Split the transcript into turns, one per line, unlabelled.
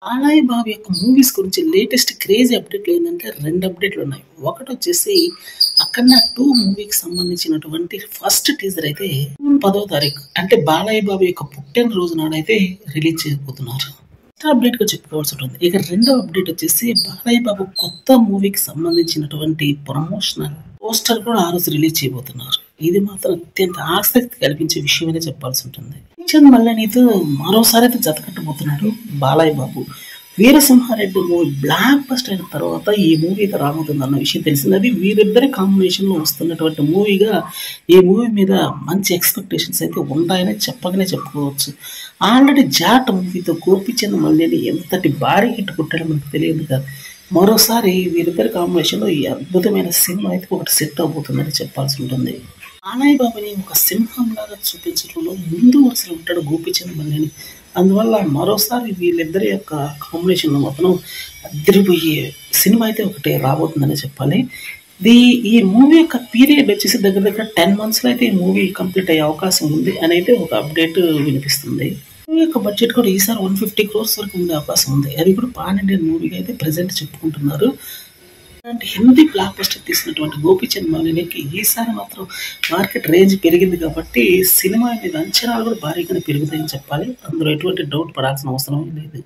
బాలయ్య బాబు యొక్క మూవీస్ గురించి latest crazy అప్డేట్లు ఏంటంటే 2 అప్డేట్లు ఉన్నాయి. ఒకటొచ్చేసి 'అఖండ 2' మూవీకి సంబంధించినటువంటి ఫస్ట్ టీజర్ అయితే జూన్ 10వ తారీఖు అంటే బాలయ్య బాబు యొక్క పుట్టినరోజు నాడైతే రిలీజ్ చేయబోతున్నారు. ఫస్ట్ అప్డేట్‌గా చెప్పుకోవాల్సి ఉంటుంది. ఇక రెండో అప్డేట్ వచ్చేసి బాలయ్య బాబు కొత్త మూవీకి సంబంధించినటువంటి ప్రమోషనల్ పోస్టర్ కూడా ఆ రోజు రిలీజ్ చేయబోతున్నారు. ఇది మాత్రం అత్యంత ఆసక్తి కలిగించే విషయమనే చెప్పాల్సి ఉంటుంది. కిషన్ మల్లానితో మరోసారి అయితే జతకట్టబోతున్నాడు Balayya Babu. 'Veera Simha Reddy' movie block buster అయిన తర్వాత ఈ మూవీ అయితే రాబోతుందన్న విషయం తెలిసింది. అది వీరిద్దరి కాంబినేషన్‌లో వస్తున్నటువంటి మూవీగా ఈ మూవీ మీద మంచి ఎక్స్‌పెక్టేషన్స్ అయితే ఉన్నాయని చెప్పకనే చెప్పుకోవచ్చు. ఆల్రెడీ 'జాట్' మూవీతో గోపీచంద్ మల్లేని ఎంతటి భారీ హిట్ కొట్టాడో మనకు తెలియదు కదా! మరోసారి వీరిద్దరి కాంబినేషన్‌లో ఈ అద్భుతమైన సినిమా అయితే ఒకటి సెట్ అవబోతుందని చెప్పాల్సి ఉంటుంది. బాలయ్య బాబుని ఒక సింహంలాగా చూపించడంలో ముందు వరుసలో ఉంటాడు గోపీచంద్ మల్లేని. అందువల్ల మరోసారి వీళ్ళిద్దరి యొక్క కాంబినేషన్‌లో మాత్రం అదిరిపోయే సినిమా అయితే ఒకటి రాబోతుందనే చెప్పాలి. ఈ మూవీ యొక్క పీరియడ్ వచ్చేసి దగ్గర దగ్గర 10 మంత్స్‌లో అయితే ఈ మూవీ కంప్లీట్ అయ్యే అవకాశం ఉంది అనైతే ఒక అప్డేట్ వినిపిస్తుంది. మూవీ యొక్క బడ్జెట్ కూడా ఈసారి 150 క్రోర్స్ వరకు ఉండే అవకాశం ఉంది. అది కూడా పాన్ ఇండియన్ మూవీగా అయితే ప్రెజెంట్ చెప్పుకుంటున్నారు. అలాంటి హిందీ బ్లాక్ బస్టర్ తీసినటువంటి గోపీచంద్ మల్లేనికి ఈసారి మాత్రం మార్కెట్ రేంజ్ పెరిగింది కాబట్టి సినిమా మీద అంచనాలు కూడా భారీగానే పెరుగుతాయని చెప్పాలి. అందులో ఎటువంటి డౌట్ పడాల్సిన అవసరం లేదు.